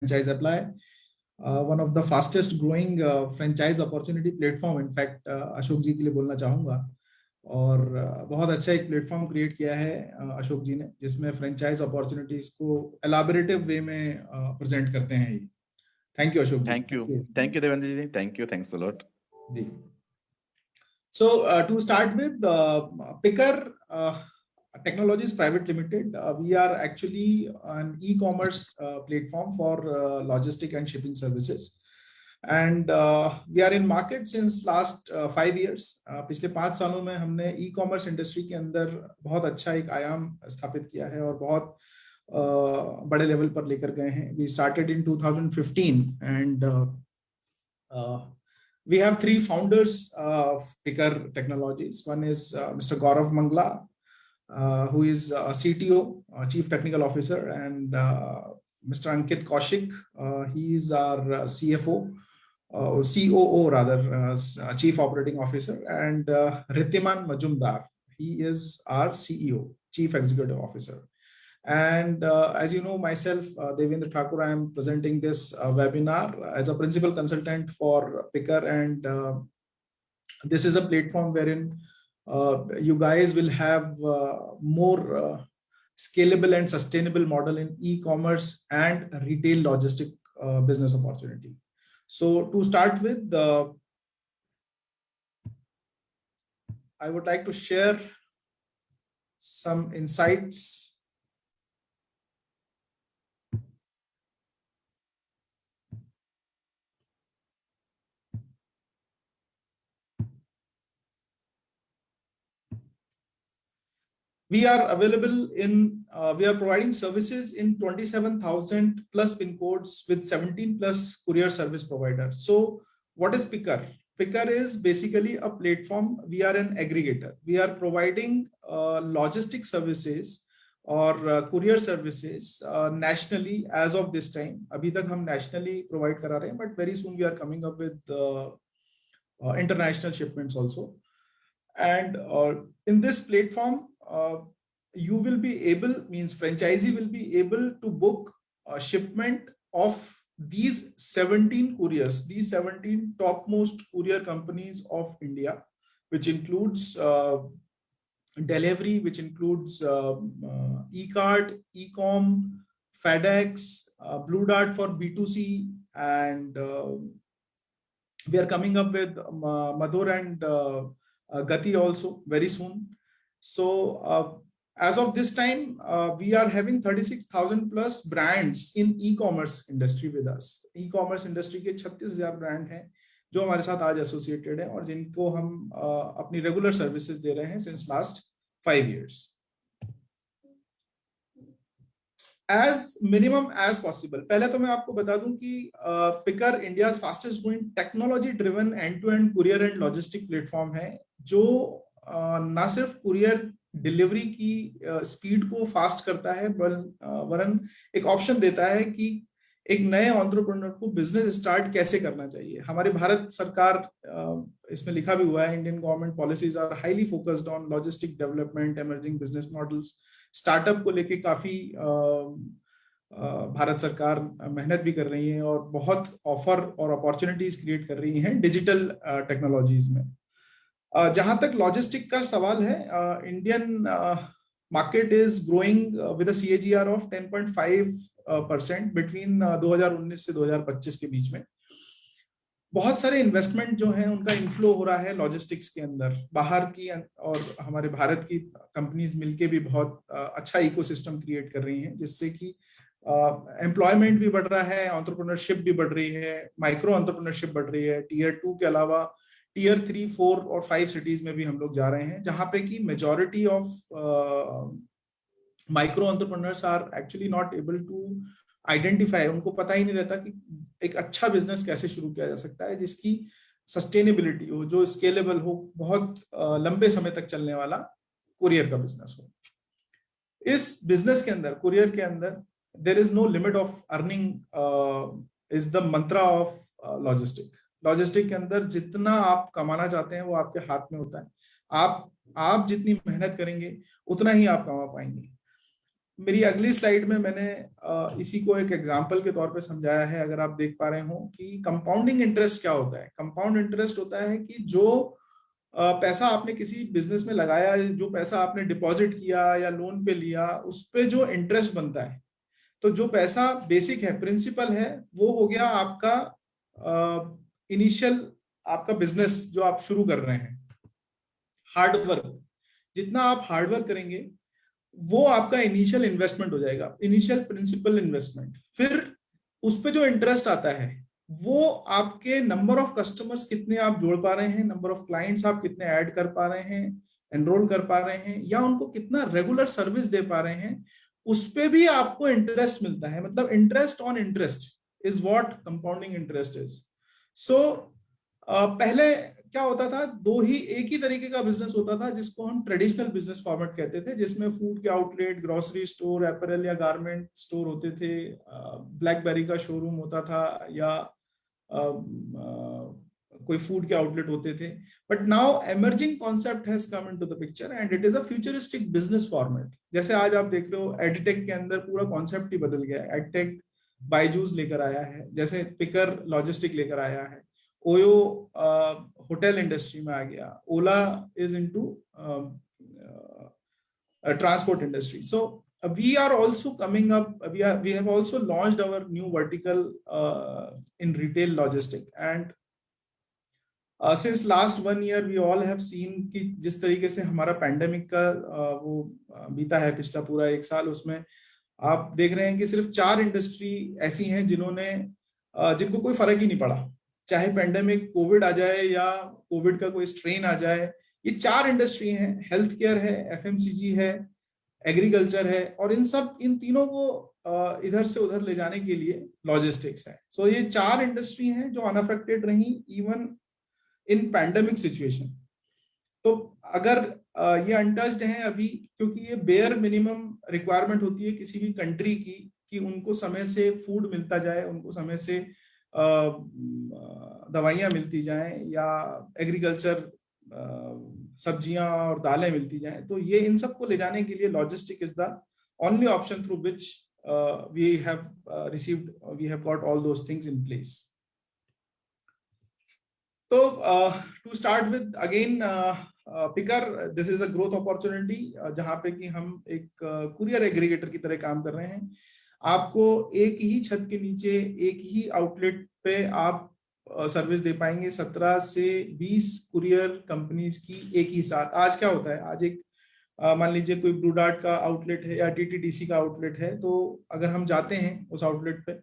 Franchise Apply, one of the fastest growing franchise opportunity platform. In fact Ashok ji के लिए बोलना चाहूँगा और बहुत अच्छा एक प्लेटफॉर्म क्रिएट किया है अशोक जी ने, जिसमें फ्रेंचाइज अपॉर्चुनिटीज को एलाबोरेटिव वे में प्रेजेंट करते हैं ये। Thank you Ashok ji. Thank you Devendra ji, thank you, thanks a lot ji. So to start with, Picker Technologies Private Limited, we are actually an e-commerce platform for logistic and shipping services, and we are in market since last 5 years. पिछले 5 सालों में हमने e-commerce industry के अंदर बहुत अच्छा एक आयाम स्थापित किया है और बहुत बड़े लेवल पर लेकर गए हैं। We started in 2015 and we have 3 founders of Picker Technologies. One is Mr. Gaurav Mangla, who is CTO, Chief Technical Officer, and Mr. Ankit Kaushik, he is our CFO, COO rather, Chief Operating Officer, and Rithiman Majumdar, he is our CEO, Chief Executive Officer. And as you know, myself, Devendra Thakur, I am presenting this webinar as a principal consultant for Picker, and this is a platform wherein you guys will have more scalable and sustainable model in e-commerce and retail logistic business opportunity. So to start with, I would like to share some insights. We are available in, we are providing services in 27,000 plus pin codes with 17 plus courier service providers. So what is Picker? Picker is basically a platform. We are an aggregator. We are providing logistic services or courier services nationally as of this time. अभी तक हम nationally provide करा रहे हैं, but very soon we are coming up with international shipments also. And in this platform, you will be able, means franchisee will be able to book a shipment of these 17 couriers, these 17 topmost courier companies of India, which includes Delivery, which includes eCart, Ecom, FedEx, Blue Dart for B2C, and we are coming up with Madhur and Gati also very soon. So as of this time, we are having 36,000 plus brands in e-commerce industry with us. E-commerce industry के 36,000 brand हैं जो हमारे साथ आज associated हैं और जिनको हम अपनी रेगुलर सर्विसेज दे रहे हैं since last 5 years. As minimum as possible. पहले तो मैं आपको बता दूं कि Picker India's fastest growing technology driven end-to-end courier and logistic platform है जो ना सिर्फ कुरियर डिलीवरी की स्पीड को फास्ट करता है वरन एक ऑप्शन देता है कि एक नए एंटरप्रेन्योर को बिजनेस स्टार्ट कैसे करना चाहिए। हमारी भारत सरकार, इसमें लिखा भी हुआ है, Indian government policies are highly focused on logistic development, emerging business models. Startup को लेके काफी भारत सरकार मेहनत भी कर रही है और बहुत ऑफर और अपॉर्चुनिटीज क्रिएट कर रही हैं डिजिटल टेक्नोलॉजीज में। जहां तक लॉजिस्टिक का सवाल है, Indian market is growing with a CAGR of 10.5% between 2019 से 2025 के बीच में। बहुत सारे इन्वेस्टमेंट जो हैं उनका इनफ्लो हो रहा है लॉजिस्टिक्स के अंदर, बाहर की और हमारे भारत की कंपनीज मिलके भी बहुत अच्छा इकोसिस्टम क्रिएट कर रही हैं, जिससे कि एम्प्लॉयमेंट भी बढ़ रहा है, एंटरप्रेन्योरशिप भी बढ़ रही है, माइक्रो एंटरप्रेन्योरशिप बढ़ रही है। Tier 2 के अलावा Tier 3, 4 और 5 सिटीज में भी हम लोग जा रहे हैं, जहां पे कि majority of micro entrepreneurs are actually not able to identify. उनको पता ही नहीं रहता कि एक अच्छा बिजनेस कैसे शुरू किया जा सकता है जिसकी सस्टेनेबिलिटी हो, जो स्केलेबल हो, बहुत लंबे समय तक चलने वाला कुरियर का बिजनेस हो। इस बिजनेस के अंदर, कुरियर के अंदर, there is no limit of earning is the mantra of logistic. Logistic के अंदर जितना आप कमाना चाहते हैं वो आपके हाथ में होता है। आप जितनी मेहनत करेंगे उतना ही आप कमा पाएंगे। मेरी अगली स्लाइड में मैंने इसी को एक एग्जांपल के तौर पे समझाया है। अगर आप देख पा रहे हो कि कंपाउंडिंग इंटरेस्ट क्या होता है। कंपाउंड इंटरेस्ट होता है कि जो पैसा आपने किसी बिजनेस में लगाया, जो पैसा आपने डिपॉजिट किया या लोन पे लिया, उस पे जो इंटरेस्ट बनता है, तो जो पैसा बेसिक है, प्रिंसिपल है, वो हो गया आपका इनिशियल, आपका बिजनेस जो आप शुरू कर रहे हैं। हार्डवर्क, जितना आप हार्डवर्क करेंगे वो आपका इनिशियल इन्वेस्टमेंट हो जाएगा, इनिशियल प्रिंसिपल इन्वेस्टमेंट। फिर उस पे जो इंटरेस्ट आता है वो आपके नंबर ऑफ कस्टमर्स कितने आप जोड़ पा रहे हैं, नंबर ऑफ क्लाइंट्स आप कितने ऐड कर पा रहे हैं, एनरोल कर पा रहे हैं, या उनको कितना रेगुलर सर्विस दे पा रहे हैं, उस पे भी आपको इंटरेस्ट मिलता है। मतलब interest on interest is what compounding interest is. So पहले क्या होता था, एक ही तरीके का बिजनेस होता था जिसको हम ट्रेडिशनल बिजनेस फॉर्मेट कहते थे, जिसमें फूड के आउटलेट, ग्रोसरी स्टोर, अपैरल या गारमेंट स्टोर होते थे, ब्लैकबेरी का शोरूम होता था, या कोई फूड के आउटलेट होते थे। But now emerging concept has come into the picture and it is a futuristic business format. जैसे आज आप देख रहे हो एडटेक के अंदर पूरा कॉन्सेप्ट ही बदल गया है। एडटेक बायजूस लेकर आया है, जैसे पिकर लॉजिस्टिक लेकर आया है, ओयो होटल इंडस्ट्री में आ गया, Ola is into transport industry. So we are also coming up, we have also launched our new vertical in retail logistic, and since last 1 year we all have seen कि जिस तरीके से हमारा pandemic का वो बीता है पिछला पूरा 1 साल, उसमें आप देख रहे हैं कि सिर्फ 4 इंडस्ट्री ऐसी हैं जिनको कोई फर्क ही नहीं पड़ा, चाहे पैंडेमिक कोविड आ जाए या कोविड का कोई स्ट्रेन आ जाए। ये 4 इंडस्ट्री हैं, हेल्थ केयर है, एफएमसीजी है, एग्रीकल्चर है, और इन तीनों को इधर से उधर ले जाने के लिए लॉजिस्टिक्स है। सो ये 4 इंडस्ट्री हैं जो अनअफेक्टेड रही इवन इन पैंडेमिक सिचुएशन। तो अगर ये अनटच्ड हैं अभी, क्योंकि ये बेयर मिनिमम रिक्वायरमेंट होती है किसी भी कंट्री की कि उनको समय से फूड मिलता जाए, उनको समय से दवाइयाँ मिलती जाएं, या एग्रीकल्चर सब्जियां और दालें मिलती जाएं। तो ये इन सबको ले जाने के लिए logistic is the only option through which we have got all those things in place. तो to start with again picker, this is a growth opportunity जहां पे कि हम एक कुरियर एग्रीगेटर की तरह काम कर रहे हैं। आपको एक ही छत के नीचे एक ही आउटलेट पे आप सर्विस दे पाएंगे 17 से 20 कुरियर कंपनीज की एक ही साथ। आज क्या होता है, आज एक मान लीजिए कोई ब्लू डार्ट का आउटलेट है या टीटीडीसी का आउटलेट है, तो अगर हम जाते हैं उस आउटलेट पे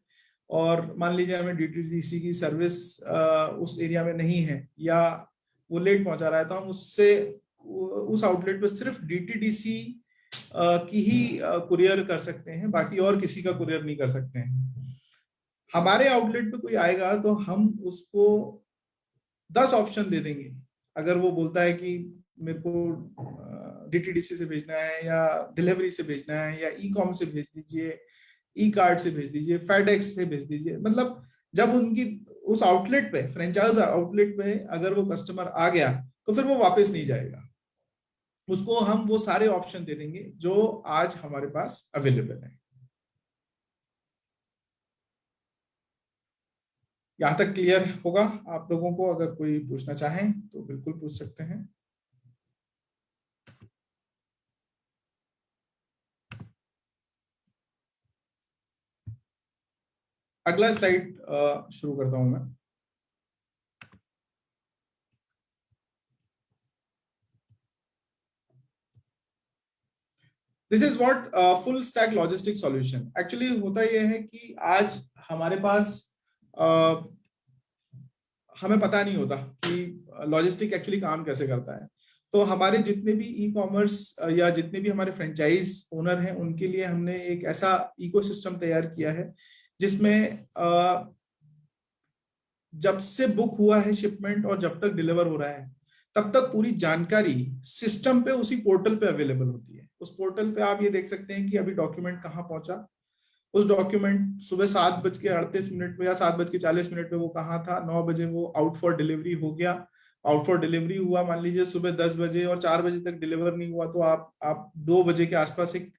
और मान लीजिए हमें डीटीडीसी की सर्विस उस एरिया में नहीं है या वो लेट पहुंचा रहा है, तो हम उस आउटलेट पे सिर्फ डीटीडीसी की ही कुरियर कर सकते हैं, बाकी और किसी का कुरियर नहीं कर सकते हैं। हमारे आउटलेट पे कोई आएगा तो हम उसको 10 ऑप्शन दे देंगे। अगर वो बोलता है कि मेरे को डीटीडीसी से भेजना है या डिलीवरी से भेजना है या ई कॉम से भेज दीजिए, ई कार्ड से भेज दीजिए, फेडेक्स से भेज दीजिए, मतलब जब उनकी उस आउटलेट पे, फ्रेंचाइज आउटलेट पे अगर वो कस्टमर आ गया तो फिर वो वापस नहीं जाएगा। उसको हम वो सारे ऑप्शन दे देंगे जो आज हमारे पास अवेलेबल है। यहां तक क्लियर होगा आप लोगों को? अगर कोई पूछना चाहें तो बिल्कुल पूछ सकते हैं। अगला स्लाइड शुरू करता हूं मैं। This is what full stack logistic solution. Actually होता यह है कि आज हमारे पास हमें पता नहीं होता कि लॉजिस्टिक एक्चुअली काम कैसे करता है। तो हमारे जितने भी ई कॉमर्स या जितने भी हमारे फ्रेंचाइज ओनर हैं, उनके लिए हमने एक ऐसा इकोसिस्टम तैयार किया है जिसमें जब से बुक हुआ है शिपमेंट और जब तक डिलीवर हो रहा है तब तक पूरी जानकारी सिस्टम पे, उसी पोर्टल पे अवेलेबल होती है। उस पोर्टल पे आप ये देख सकते हैं कि अभी डॉक्यूमेंट कहाँ पहुंचा, उस डॉक्यूमेंट सुबह 7:38 पे या 7:40 पे वो कहाँ था, 9 बजे वो आउट फॉर डिलीवरी हो गया, आउट फॉर डिलीवरी हुआ, मान लीजिए सुबह 10 बजे और 4 बजे तक डिलीवर नहीं हुआ, तो आप 2 बजे के आसपास एक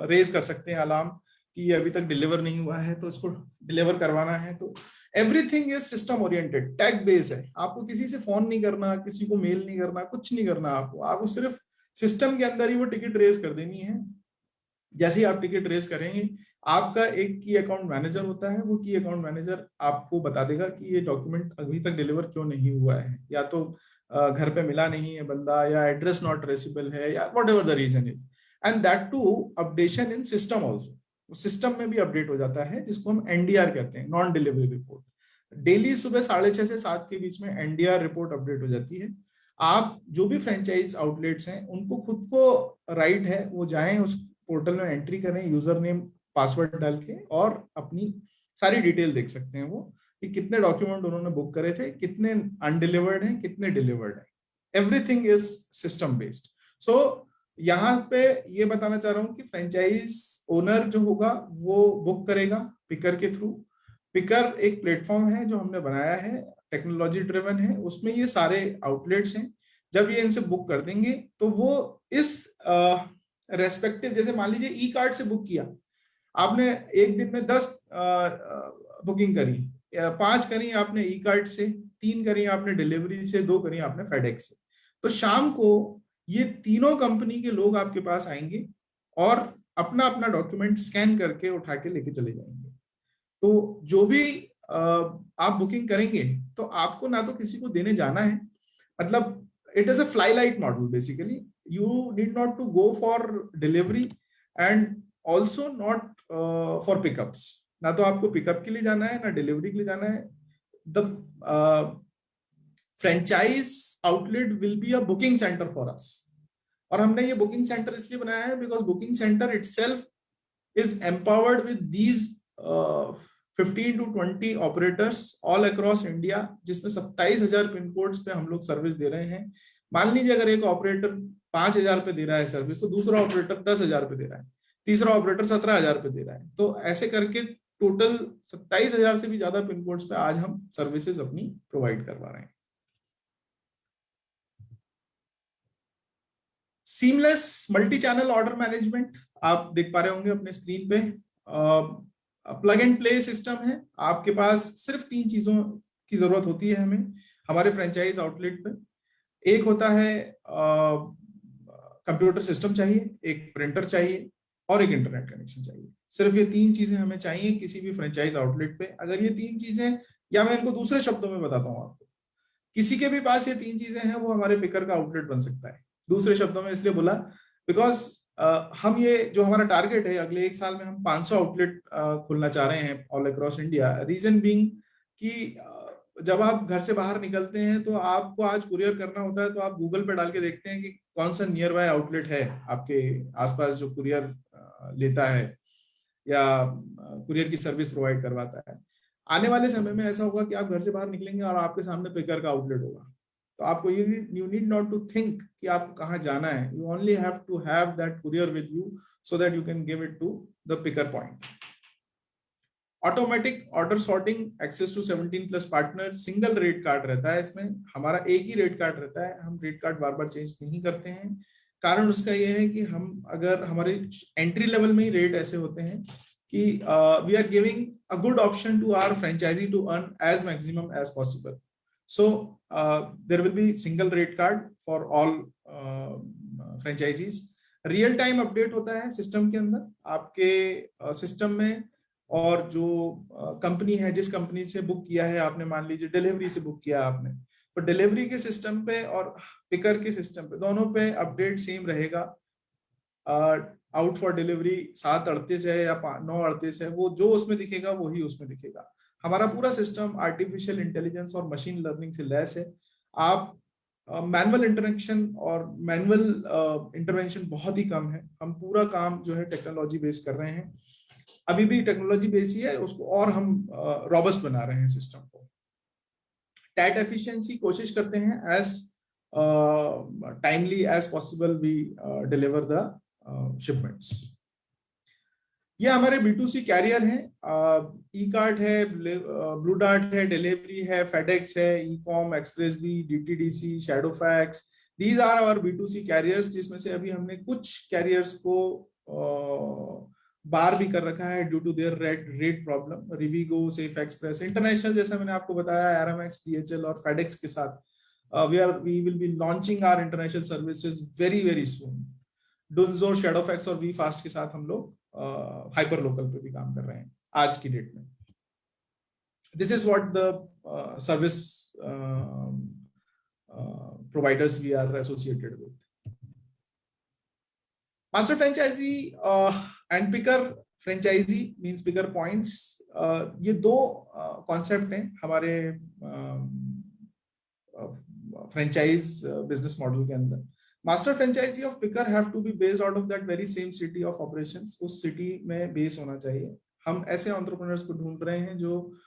रेज कर सकते हैं अलार्म कि ये अभी तक डिलीवर नहीं हुआ है, तो इसको डिलीवर करवाना है। तो everything is system oriented, tag base है। आपको किसी से फोन नहीं करना, किसी को मेल नहीं करना, कुछ नहीं करना, आपको सिर्फ सिस्टम के अंदर ही वो टिकट रेज कर देनी है। जैसे ही आप टिकट रेस करेंगे, आपका एक की अकाउंट मैनेजर होता है, वो की अकाउंट मैनेजर आपको बता देगा कि ये डॉक्यूमेंट अभी तक डिलीवर क्यों नहीं हुआ है, या तो घर पे मिला नहीं है बंदा, या एड्रेस नॉट ट्रेसेबल है, या whatever the reason is. And that to updation in system also, system में भी अपडेट हो जाता है, जिसको हम एनडीआर कहते हैं, नॉन डिलीवरी रिपोर्ट। डेली सुबह 6:30 से 7 के बीच में एनडीआर रिपोर्ट अपडेट हो जाती है। आप जो भी फ्रेंचाइज आउटलेट्स हैं, उनको खुद को राइट है, वो जाएं उस पोर्टल में, एंट्री करें यूजर नेम पासवर्ड डाल के, और अपनी सारी डिटेल देख सकते हैं वो, कि कितने डॉक्यूमेंट उन्होंने बुक करे थे, कितने अनडिलीवर्ड हैं, कितने डिलीवर्ड हैं। Everything is system based. So यहाँ पे ये बताना चाह रहा हूँ कि फ्रेंचाइज ओनर जो होगा वो बुक करेगा पिकर के थ्रू। पिकर एक प्लेटफॉर्म है जो हमने बनाया है, टेक्नोलॉजी ड्रिवन है, उसमें ये सारे आउटलेट्स हैं। जब ये इनसे बुक कर देंगे तो वो इस रेस्पेक्टिव, जैसे मान लीजिए ई कार्ड से बुक किया आपने, एक दिन में 10 बुकिंग करी, 5 करी आपने ई कार्ड से, 3 करी आपने डिलीवरी से, 2 करी आपने फेडेक्स से, तो शाम को ये तीनों कंपनी के लोग आपके पास आएंगे और अपना अपना डॉक्यूमेंट स्कैन करके उठा के लेके चले जाएंगे। तो जो भी आप बुकिंग करेंगे, तो आपको ना तो किसी को देने जाना है, मतलब it is a fly light model basically. You need not to go for delivery and also not for pickups. ना तो आपको पिकअप के लिए जाना है, ना डिलीवरी के लिए जाना है। The franchise outlet will be a booking center for us. और हमने ये बुकिंग सेंटर इसलिए बनाया है because booking centre itself is empowered with these 15 to 20 operators all across India, जिसमें 27,000 पिन कोड्स पे हम लोग सर्विस दे रहे हैं। मान लीजिए अगर एक ऑपरेटर 5,000 पे दे रहा है सर्विस, तो दूसरा ऑपरेटर 10,000 पे दे रहा है, तीसरा ऑपरेटर 17,000 पे दे रहा है। तो ऐसे करके टोटल 27,000 से भी ज्यादा पिन कोड्स पे आज हम सर्विसेज अपनी प्रोवाइड करवा रहे हैं। Seamless multi channel order management आप देख पा रहे होंगे अपने स्क्रीन पे। प्लग एंड प्ले सिस्टम है, आपके पास सिर्फ 3 चीजों की जरूरत होती है हमें हमारे फ्रेंचाइज आउटलेट पे। एक होता है कंप्यूटर सिस्टम चाहिए, एक प्रिंटर चाहिए, और एक इंटरनेट कनेक्शन चाहिए। सिर्फ ये 3 चीजें हमें चाहिए किसी भी फ्रेंचाइज आउटलेट पे। अगर ये 3 चीजें, या मैं इनको दूसरे शब्दों में बताता हूँ आपको, किसी के भी पास ये 3 चीजें हैं, वो हमारे पिकर का आउटलेट बन सकता है। दूसरे शब्दों में इसलिए बोला बिकॉज हम ये जो हमारा टारगेट है, अगले 1 साल में हम 500 आउटलेट खोलना चाह रहे हैं all across India. Reason being कि जब आप घर से बाहर निकलते हैं तो आपको आज कुरियर करना होता है, तो आप गूगल पे डाल के देखते हैं कि कौन सा नियर बाय आउटलेट है आपके आसपास जो कुरियर लेता है या कुरियर की सर्विस प्रोवाइड करवाता है। आने वाले समय में ऐसा होगा कि आप घर से बाहर निकलेंगे और आपके सामने पिकर का आउटलेट होगा, तो आपको you need not to think कि आपको कहाँ जाना है। You only have to have that courier with you so that you can give it to the picker point. Automatic order sorting, access to 17+ partner, single rate card रहता है इसमें, हमारा एक ही रेट कार्ड रहता है, हम रेट कार्ड बार बार change नहीं करते हैं। कारण उसका यह है कि हम अगर हमारे एंट्री लेवल में ही रेट ऐसे होते हैं कि we are giving a good option to our franchisee to earn as maximum as possible. So there will be single rate card for all franchisees. Real time update होता है system के अंदर, आपके सिस्टम में, और जो कंपनी है, जिस कंपनी से बुक किया है आपने, मान लीजिए डिलीवरी से बुक किया आपने, तो डिलीवरी के सिस्टम पे और पिकर के सिस्टम पे, दोनों पे अपडेट सेम रहेगा। आउट फॉर डिलीवरी 7:38 है या 9:38 है, वो जो उसमें दिखेगा वही उसमें दिखेगा। हमारा पूरा सिस्टम आर्टिफिशियल इंटेलिजेंस और मशीन लर्निंग से लैस है। आप मैनुअल इंटरेक्शन और मैनुअल इंटरवेंशन बहुत ही कम है। हम पूरा काम जो है टेक्नोलॉजी बेस कर रहे हैं, अभी भी टेक्नोलॉजी बेस ही है, उसको और हम रॉबस्ट बना रहे हैं सिस्टम को। टैट एफिशिएंसी कोशिश करते हैं as timely as possible we deliver the shipments. ये हमारे B2C कैरियर हैं, ई कार्ट है, ब्लू डार्ट है, डिलीवरी है, फेडेक्स है, Ecom, Xpressbees, DTDC, Shadowfax. These are our B2C carriers, जिसमें से अभी हमने कुछ कैरियर्स को बार भी कर रखा है due to their rate problem. Rivigo, Safe Express, international जैसा मैंने आपको बताया, RMX, DHL और फेडेक्स के साथ we will be launching our international services very soon। डुन्जो, Shadowfax और वीफास्ट के साथ हम लोग हाइपर लोकल पे भी काम कर रहे हैं आज की डेट में। This is what the service providers we are associated with. Master franchisee and picker franchisee means picker points, ये दो कॉन्सेप्ट हैं हमारे फ्रेंचाइज बिजनेस मॉडल के अंदर। Master franchisee of picker have to be based out of that very same city of operations, उस city में base होना चाहिए। हम ऐसे एंटरप्रेन्योर्स को ढूंढ रहे हैं जो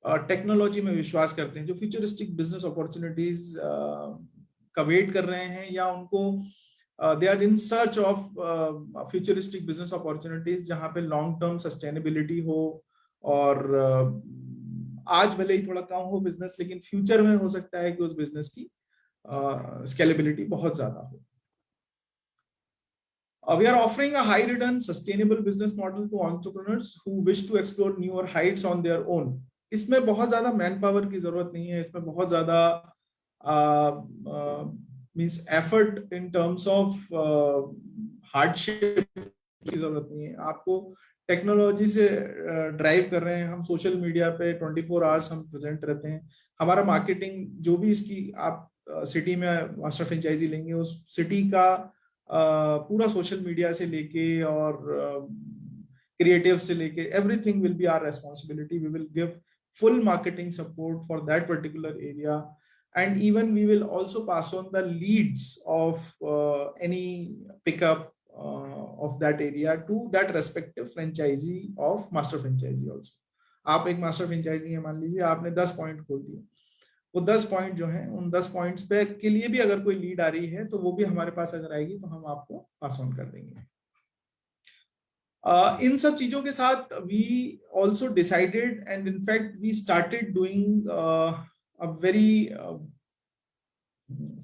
टेक्नोलॉजी में विश्वास करते हैं, जो फ्यूचरिस्टिक बिजनेस अपॉर्चुनिटीज का वेट कर रहे हैं, या उनको they are in search of futuristic business opportunities जहां पे लॉन्ग टर्म सस्टेनेबिलिटी हो, और आज भले ही थोड़ा कम हो बिजनेस, लेकिन फ्यूचर में हो सकता है कि उस बिजनेस की स्केलेबिलिटी बहुत ज्यादा हो। We are offering a high return sustainable business model to entrepreneurs who wish to explore newer heights on their own। इसमें बहुत ज्यादा मैन पावर की जरूरत नहीं है, इसमें बहुत ज्यादा means effort in terms of hardship की जरूरत नहीं है। आपको टेक्नोलॉजी से ड्राइव कर रहे हैं, हम सोशल मीडिया पे 24 आवर्स हम प्रेजेंट रहते हैं। हमारा मार्केटिंग जो भी इसकी आप सिटी में मास्टर फ्रेंचाइजी लेंगे, उस सिटी का पूरा सोशल मीडिया से लेके और क्रिएटिव से लेके everything will be our responsibility. We will give full marketing support for that particular area, and even we will also pass on the leads of any pickup of that area to that respective franchisee of master franchisee also। आप एक master franchise है, मान लीजिए आपने 10 point खोल दिए, वो 10 point जो है, उन 10 पॉइंट्स पे के लिए भी अगर कोई लीड आ रही है तो वो भी हमारे पास अगर आएगी तो हम आपको पास ऑन कर देंगे। इन सब चीजों के साथ we also decided and in fact we started doing a very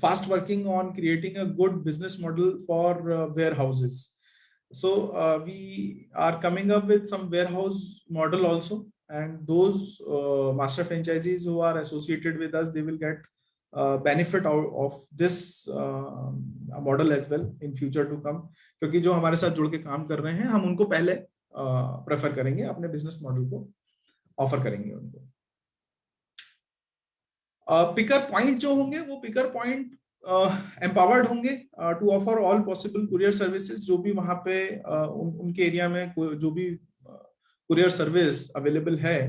fast working on creating a good business model for warehouses। So we are coming up with some warehouse model also, and those master franchisees who are associated with us, they will get benefit out of this model as well in future to come। क्योंकि जो हमारे साथ जुड़ के काम कर रहे हैं, हम उनको पहले प्रेफर करेंगे, अपने बिजनेस मॉडल को ऑफर करेंगे उनको। पिकर पॉइंट जो होंगे वो पिकर पॉइंट एम्पावर्ड होंगे to offer all possible courier services. जो भी वहां पे उनके एरिया में जो भी कुरियर सर्विस अवेलेबल है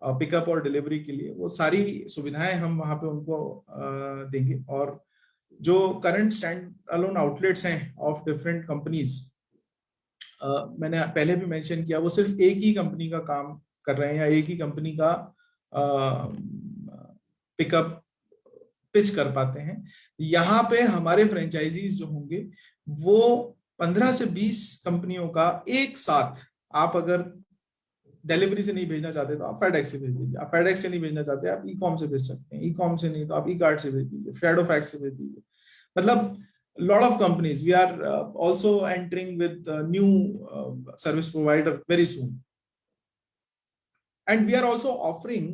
पिकअप और डिलीवरी के लिए, वो सारी सुविधाएं हम वहां पे उनको देंगे। और जो करंट स्टैंड अलोन आउटलेट्स हैं ऑफ डिफरेंट कंपनीज, मैंने पहले भी मेंशन किया, वो सिर्फ एक ही कंपनी का काम कर रहे हैं या एक ही कंपनी का पिकअप पिच कर पाते हैं। यहाँ पे हमारे फ्रेंचाइजीज जो होंगे वो 15 से 20 कंपनियों का एक साथ, आप अगर डिलीवरी से नहीं भेजना चाहते तो आप फेडेक्स से भेज दीजिए, आप फेडेक्स से नहीं भेजना चाहते आप ई कॉम से भेज सकते हैं, ई कॉम से नहीं तो आप ई कार्ट से भेज दीजिए, शैडोफैक्स से भेज दीजिए। मतलब lot of companies, we are also entering with new service provider very soon, and we are also offering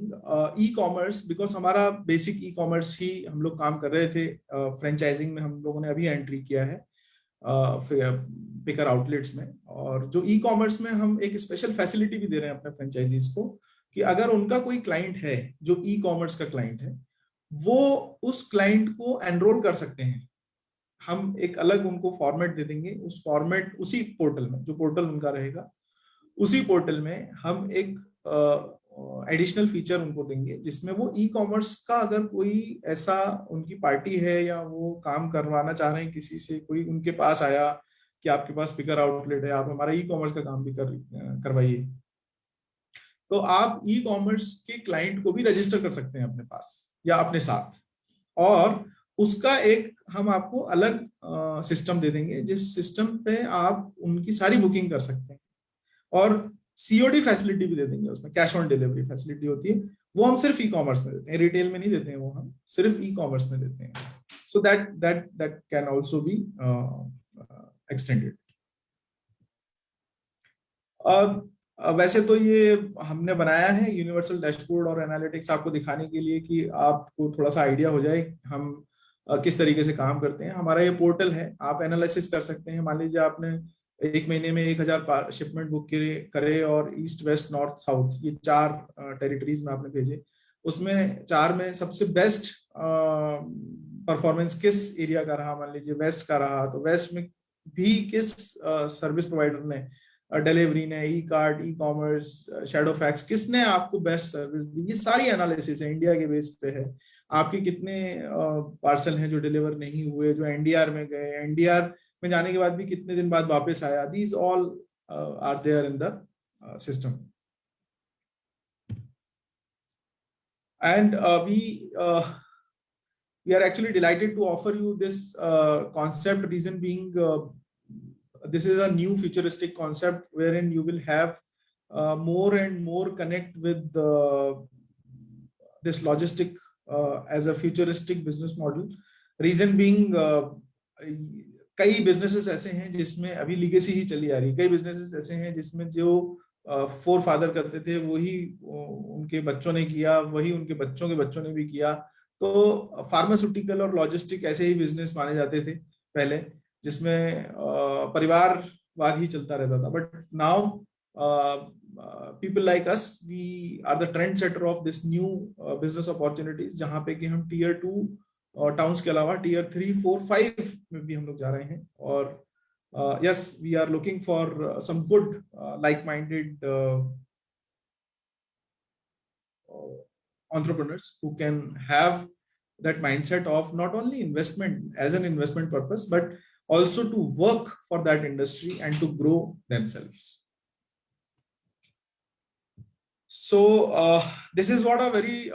e-commerce because हमारा बेसिक e-commerce ही हम लोग काम कर रहे थे। फ्रेंचाइजिंग में हम लोगों ने अभी एंट्री किया है पिकर आउटलेट्स में, और जो ई-कॉमर्स में हम एक स्पेशल फैसिलिटी भी दे रहे हैं अपने फ्रेंचाइजीज को कि अगर उनका कोई क्लाइंट है जो ई-कॉमर्स का क्लाइंट है, वो उस क्लाइंट को एनरोल कर सकते हैं। हम एक अलग उनको फॉर्मेट दे देंगे, उस फॉर्मेट उसी पोर्टल में, जो पोर्टल उनका रहेगा उसी पोर्टल में हम एक एडिशनल फीचर उनको देंगे जिसमें वो ई कॉमर्स का अगर कोई ऐसा उनकी पार्टी है या वो काम करवाना चाह रहे हैं किसी से, कोई उनके पास आया कि आपके पास पिकर आउटलेट है, आप हमारा ई कॉमर्स का काम भी करवाइए, तो आप ई कॉमर्स के क्लाइंट को भी रजिस्टर कर सकते हैं अपने पास या अपने साथ, और उसका एक हम आपको अलग सिस्टम दे देंगे जिस सिस्टम पे आप उनकी सारी बुकिंग कर सकते हैं। और COD फैसिलिटी भी दे देंगे, उसमें कैश ऑन डिलीवरी फैसिलिटी होती है, वो हम सिर्फ e-commerce में देते हैं, रिटेल में नहीं देते हैं, वो हम सिर्फ e-commerce में देते हैं. So that can also be extended. वैसे तो ये हमने बनाया है यूनिवर्सल डैशबोर्ड और एनालिटिक्स आपको दिखाने के लिए कि आपको थोड़ा सा आइडिया हो जाए हम किस तरीके से काम करते हैं. हमारा ये पोर्टल है, आप एनालिसिस कर सकते हैं. मान लीजिए आपने एक महीने में 1000 शिपमेंट बुक करे और ईस्ट वेस्ट नॉर्थ साउथ ये 4 टेरिटरीज में आपने भेजे, उसमें 4 में सबसे बेस्ट परफॉर्मेंस किस एरिया का रहा. मान लीजिए वेस्ट का रहा, तो वेस्ट में भी किस सर्विस प्रोवाइडर ने, डिलीवरी ने, e cart, e commerce, shadow fax, किसने आपको बेस्ट सर्विस दी. ये सारी एनालिसिस है, इंडिया के बेस पे है. आपके कितने पार्सल हैं जो डिलीवर नहीं हुए, जो NDR में गए, NDR में जाने के बाद भी कितने दिन बाद वापस आया. These all are there in the system. And we are actually delighted to offer you this concept. Reason being, this is a new futuristic concept wherein you will have more and more connect with this logistic as a futuristic business model. Reason being, कई businesses ऐसे हैं जिसमें अभी legacy ही चली आ रही है. कई businesses ऐसे हैं जिसमें जो फोर फादर करते थे वही उनके बच्चों ने किया, वही उनके बच्चों के बच्चों ने भी किया. तो फार्मास्यूटिकल और लॉजिस्टिक ऐसे ही बिजनेस माने जाते थे पहले, जिसमें परिवारवाद ही चलता रहता था. But now people like us, we are the trend setter of this new business opportunities, जहां पे कि हम tier 2 टाउन्स के अलावा tier 3, 4, 5 में भी हम लोग जा रहे हैं. और yes, we are looking for some good like-minded entrepreneurs who can have that mindset of not only investment as an investment purpose, but also to work for that industry and to grow themselves. So this is what a very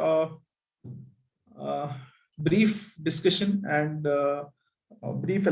brief discussion and brief